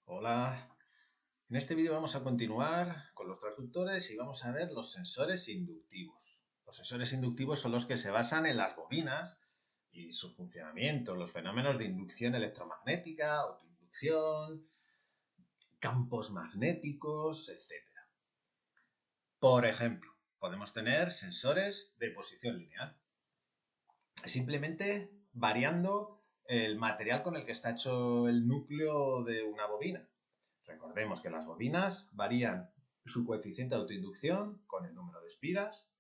Hola, en este vídeo vamos a continuar con los transductores y vamos a ver los sensores inductivos. Los sensores inductivos son los que se basan en las bobinas y su funcionamiento, los fenómenos de inducción electromagnética, autoinducción, campos magnéticos, etc. Por ejemplo, podemos tener sensores de posición lineal. Simplemente variando el material con el que está hecho el núcleo de una bobina. Recordemos que las bobinas varían su coeficiente de autoinducción con el número de espiras,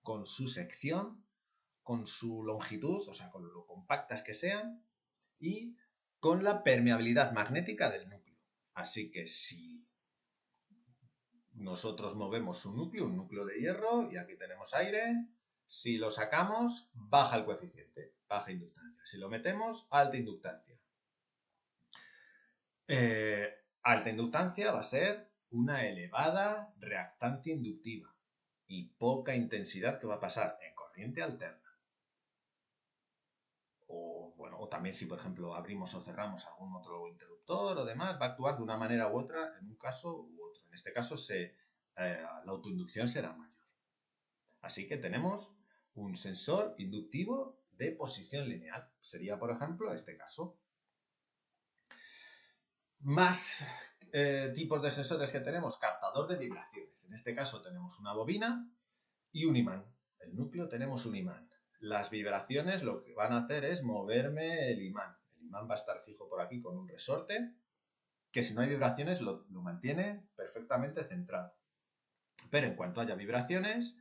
con su sección, con su longitud, o sea, con lo compactas que sean, y con la permeabilidad magnética del núcleo. Así que si nosotros movemos un núcleo de hierro, y aquí tenemos aire, si lo sacamos, baja el coeficiente, baja inductancia. Si lo metemos, alta inductancia. Alta inductancia va a ser una elevada reactancia inductiva y poca intensidad que va a pasar en corriente alterna. O también si, por ejemplo, abrimos o cerramos algún otro interruptor o demás, va a actuar de una manera u otra en un caso u otro. En este caso, la autoinducción será mayor. Así que tenemos un sensor inductivo de posición lineal. Sería, por ejemplo, este caso. Más tipos de sensores que tenemos, captador de vibraciones. En este caso tenemos una bobina y un imán. El núcleo tenemos un imán. Las vibraciones lo que van a hacer es moverme el imán. El imán va a estar fijo por aquí con un resorte que si no hay vibraciones lo mantiene perfectamente centrado. Pero en cuanto haya vibraciones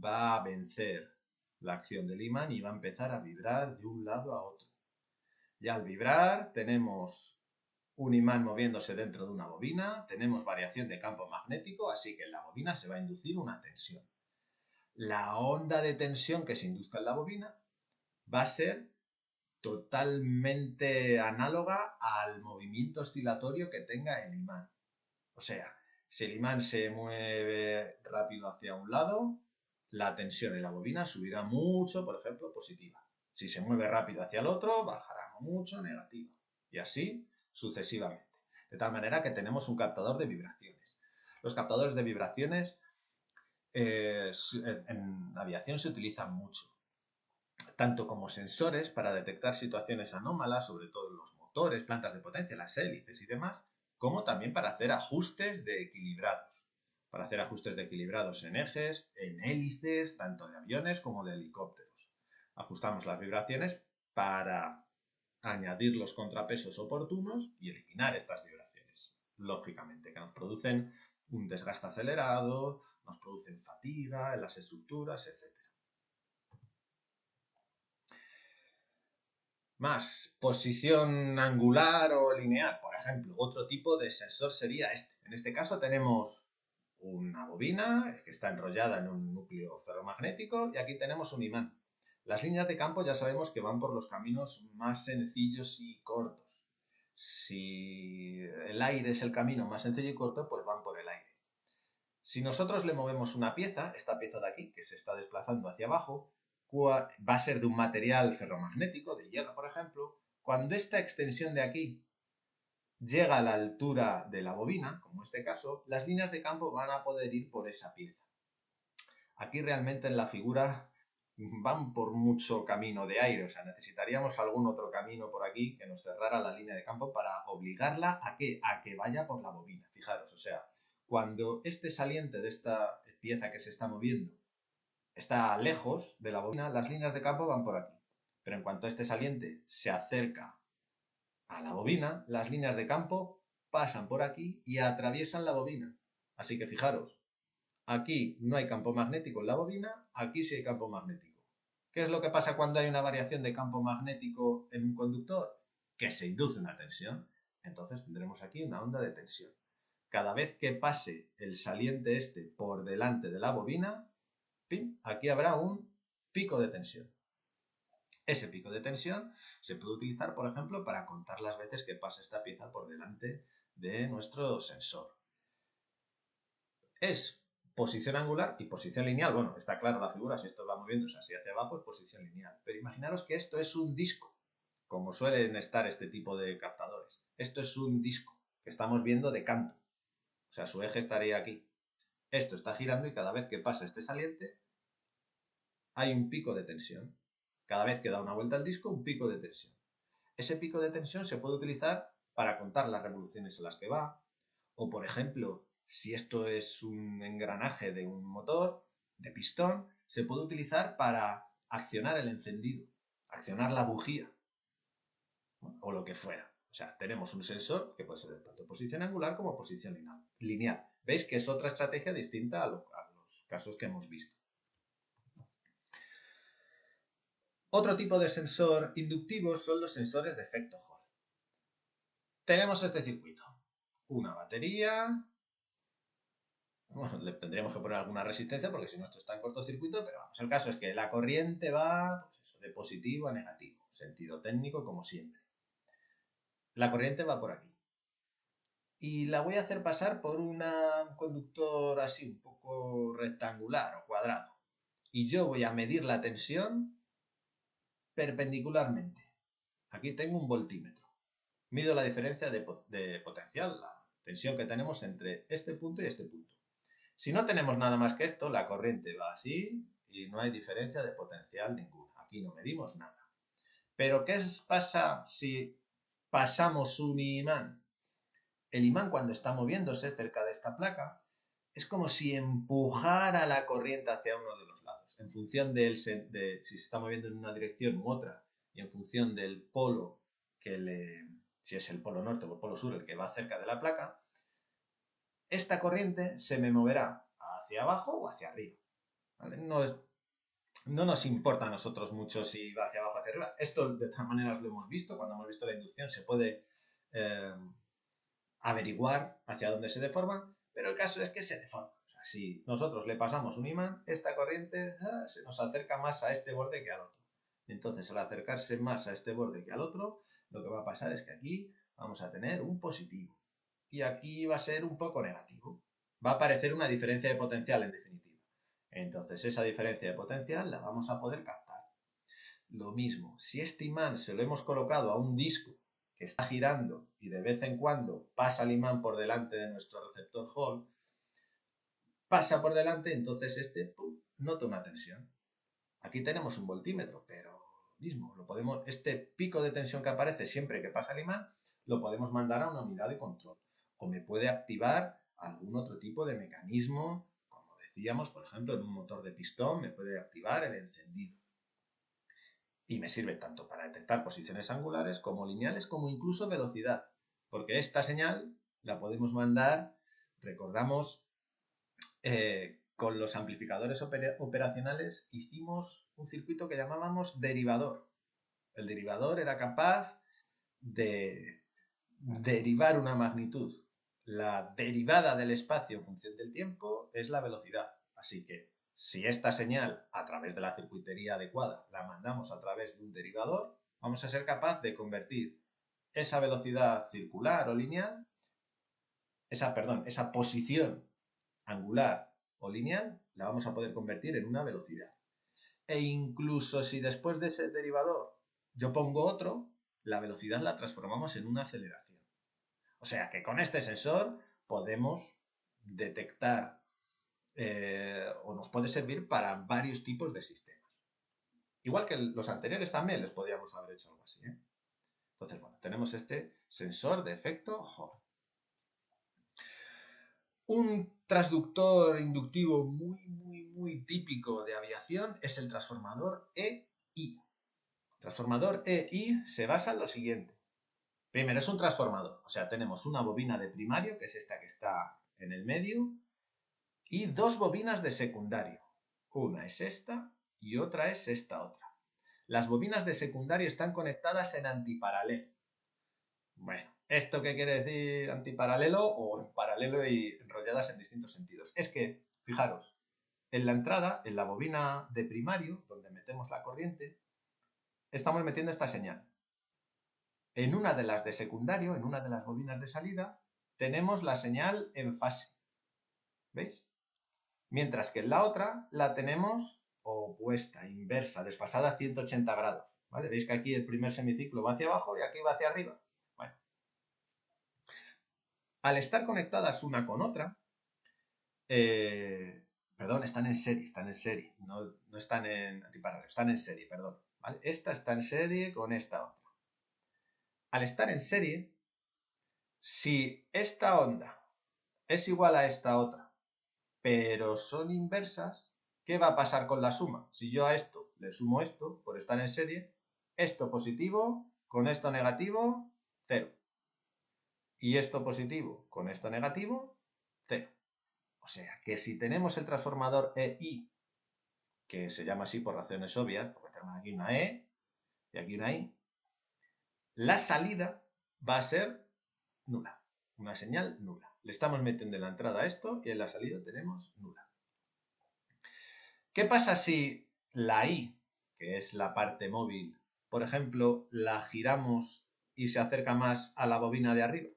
va a vencer la acción del imán y va a empezar a vibrar de un lado a otro. Y al vibrar tenemos un imán moviéndose dentro de una bobina, tenemos variación de campo magnético, así que en la bobina se va a inducir una tensión. La onda de tensión que se induzca en la bobina va a ser totalmente análoga al movimiento oscilatorio que tenga el imán. O sea, si el imán se mueve rápido hacia un lado, la tensión en la bobina subirá mucho, por ejemplo, positiva. Si se mueve rápido hacia el otro, bajará mucho, negativa. Y así sucesivamente. De tal manera que tenemos un captador de vibraciones. Los captadores de vibraciones en aviación se utilizan mucho, tanto como sensores para detectar situaciones anómalas, sobre todo en los motores, plantas de potencia, las hélices y demás, como también para hacer ajustes de equilibrados. Para hacer ajustes de equilibrados en ejes, en hélices, tanto de aviones como de helicópteros. Ajustamos las vibraciones para añadir los contrapesos oportunos y eliminar estas vibraciones. Lógicamente, que nos producen un desgaste acelerado, nos producen fatiga en las estructuras, etc. Más posición angular o lineal, por ejemplo. Otro tipo de sensor sería este. En este caso tenemos una bobina que está enrollada en un núcleo ferromagnético y aquí tenemos un imán. Las líneas de campo ya sabemos que van por los caminos más sencillos y cortos. Si el aire es el camino más sencillo y corto, pues van por el aire. Si nosotros le movemos una pieza, esta pieza de aquí, que se está desplazando hacia abajo, va a ser de un material ferromagnético, de hierro por ejemplo, cuando esta extensión de aquí llega a la altura de la bobina, como en este caso, las líneas de campo van a poder ir por esa pieza. Aquí realmente en la figura van por mucho camino de aire, o sea, necesitaríamos algún otro camino por aquí que nos cerrara la línea de campo para obligarla a que vaya por la bobina. Fijaros, o sea, cuando este saliente de esta pieza que se está moviendo está lejos de la bobina, las líneas de campo van por aquí. Pero en cuanto este saliente se acerca a la bobina, las líneas de campo pasan por aquí y atraviesan la bobina. Así que fijaros, aquí no hay campo magnético en la bobina, aquí sí hay campo magnético. ¿Qué es lo que pasa cuando hay una variación de campo magnético en un conductor? Que se induce una tensión. Entonces tendremos aquí una onda de tensión. Cada vez que pase el saliente este por delante de la bobina, ¡pim!, aquí habrá un pico de tensión. Ese pico de tensión se puede utilizar, por ejemplo, para contar las veces que pasa esta pieza por delante de nuestro sensor. Es posición angular y posición lineal. Bueno, está claro la figura, si esto va moviéndose así hacia abajo es posición lineal. Pero imaginaros que esto es un disco, como suelen estar este tipo de captadores. Esto es un disco que estamos viendo de canto. O sea, su eje estaría aquí. Esto está girando y cada vez que pasa este saliente hay un pico de tensión. Cada vez que da una vuelta al disco, un pico de tensión. Ese pico de tensión se puede utilizar para contar las revoluciones en las que va, o por ejemplo, si esto es un engranaje de un motor, de pistón, se puede utilizar para accionar el encendido, accionar la bujía, ¿no? O lo que fuera. O sea, tenemos un sensor que puede ser de tanto posición angular como posición lineal. ¿Veis que es otra estrategia distinta a los casos que hemos visto? Otro tipo de sensor inductivo son los sensores de efecto Hall. Tenemos este circuito, una batería. Bueno, le tendríamos que poner alguna resistencia porque si no esto está en cortocircuito, pero vamos, el caso es que la corriente va pues eso, de positivo a negativo, sentido técnico como siempre. La corriente va por aquí. Y la voy a hacer pasar por un conductor así un poco rectangular o cuadrado. Y yo voy a medir la tensión perpendicularmente. Aquí tengo un voltímetro. Mido la diferencia de potencial, la tensión que tenemos entre este punto y este punto. Si no tenemos nada más que esto, la corriente va así y no hay diferencia de potencial ninguna. Aquí no medimos nada. Pero ¿qué pasa si pasamos un imán? El imán, cuando está moviéndose cerca de esta placa, es como si empujara la corriente hacia uno de los lados. En función de si se está moviendo en una dirección u otra y en función del polo si es el polo norte o el polo sur el que va cerca de la placa, esta corriente se me moverá hacia abajo o hacia arriba. ¿Vale? No nos importa a nosotros mucho si va hacia abajo o hacia arriba. Esto de todas maneras lo hemos visto. Cuando hemos visto la inducción se puede averiguar hacia dónde se deforma, pero el caso es que se deforma. O sea, si nosotros le pasamos un imán, esta corriente se nos acerca más a este borde que al otro. Entonces, al acercarse más a este borde que al otro, lo que va a pasar es que aquí vamos a tener un positivo y aquí va a ser un poco negativo. Va a aparecer una diferencia de potencial en definitiva. Entonces esa diferencia de potencial la vamos a poder captar. Lo mismo, si este imán se lo hemos colocado a un disco que está girando y de vez en cuando pasa el imán por delante de nuestro receptor Hall, pasa por delante, entonces nota una tensión. Aquí tenemos un voltímetro, pero mismo, este pico de tensión que aparece siempre que pasa el imán, lo podemos mandar a una unidad de control. O me puede activar algún otro tipo de mecanismo, como decíamos, por ejemplo, en un motor de pistón me puede activar el encendido. Y me sirve tanto para detectar posiciones angulares como lineales, como incluso velocidad. Porque esta señal la podemos mandar, recordamos, con los amplificadores operacionales hicimos un circuito que llamábamos derivador. El derivador era capaz de derivar una magnitud. La derivada del espacio en función del tiempo es la velocidad. Así que si esta señal, a través de la circuitería adecuada, la mandamos a través de un derivador, vamos a ser capaz de convertir esa velocidad circular o lineal, esa posición angular o lineal, la vamos a poder convertir en una velocidad. E incluso si después de ese derivador yo pongo otro, la velocidad la transformamos en una aceleración. O sea que con este sensor podemos detectar o nos puede servir para varios tipos de sistemas. Igual que los anteriores también les podíamos haber hecho algo así. Entonces, bueno, tenemos este sensor de efecto Hall. Un transductor inductivo muy típico de aviación es el transformador EI. El transformador EI se basa en lo siguiente. Primero, es un transformador, o sea, tenemos una bobina de primario, que es esta que está en el medio, y dos bobinas de secundario. Una es esta y otra es esta otra. Las bobinas de secundario están conectadas en antiparalelo. Bueno, ¿esto qué quiere decir antiparalelo o en paralelo y enrolladas en distintos sentidos? Es que, fijaros, en la entrada, en la bobina de primario, donde metemos la corriente, estamos metiendo esta señal. En una de las de secundario, en una de las bobinas de salida, tenemos la señal en fase. ¿Veis? Mientras que en la otra la tenemos opuesta, inversa, desfasada a 180 grados. ¿Vale? Veis que aquí el primer semiciclo va hacia abajo y aquí va hacia arriba. Bueno. Al estar conectadas una con otra, perdón, están en serie, no están en antiparalelo, están en serie, perdón, ¿vale? Esta está en serie con esta otra. Al estar en serie, si esta onda es igual a esta otra, pero son inversas, ¿qué va a pasar con la suma? Si yo a esto le sumo esto, por estar en serie, esto positivo con esto negativo, 0. Y esto positivo con esto negativo, 0. O sea que si tenemos el transformador EI, que se llama así por razones obvias, porque tenemos aquí una E y aquí una I, la salida va a ser nula, una señal nula. Le estamos metiendo en la entrada esto y en la salida tenemos nula. ¿Qué pasa si la I, que es la parte móvil, por ejemplo, la giramos y se acerca más a la bobina de arriba?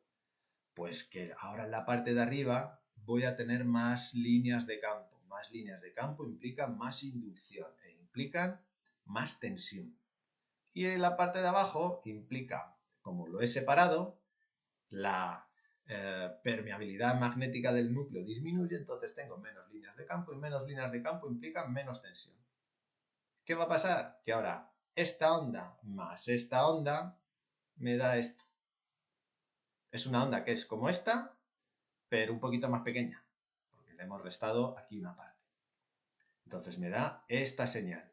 Pues que ahora en la parte de arriba voy a tener más líneas de campo. Más líneas de campo implican más inducción e implican más tensión. Y en la parte de abajo implica, como lo he separado, la permeabilidad magnética del núcleo disminuye, entonces tengo menos líneas de campo y menos líneas de campo implican menos tensión. ¿Qué va a pasar? Que ahora esta onda más esta onda me da esto. Es una onda que es como esta, pero un poquito más pequeña, porque le hemos restado aquí una parte. Entonces me da esta señal.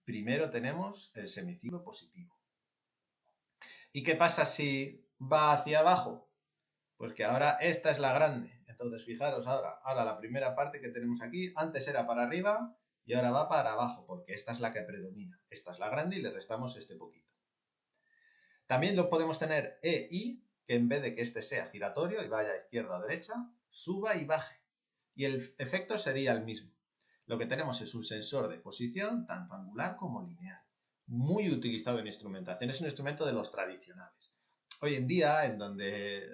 Primero tenemos el semiciclo positivo. ¿Y qué pasa si va hacia abajo? Pues que ahora esta es la grande. Entonces fijaros ahora la primera parte que tenemos aquí, antes era para arriba y ahora va para abajo, porque esta es la que predomina. Esta es la grande y le restamos este poquito. También lo podemos tener EI, que en vez de que este sea giratorio y vaya izquierda o derecha, suba y baje. Y el efecto sería el mismo. Lo que tenemos es un sensor de posición, tanto angular como lineal. Muy utilizado en instrumentación. Es un instrumento de los tradicionales. Hoy en día, en donde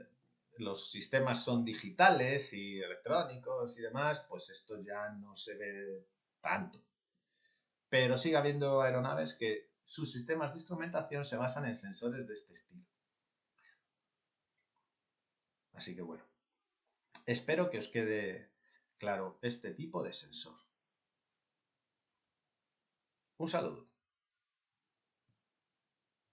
los sistemas son digitales y electrónicos y demás, pues esto ya no se ve tanto. Pero sigue habiendo aeronaves que sus sistemas de instrumentación se basan en sensores de este estilo. Así que bueno, espero que os quede claro este tipo de sensor. Un saludo.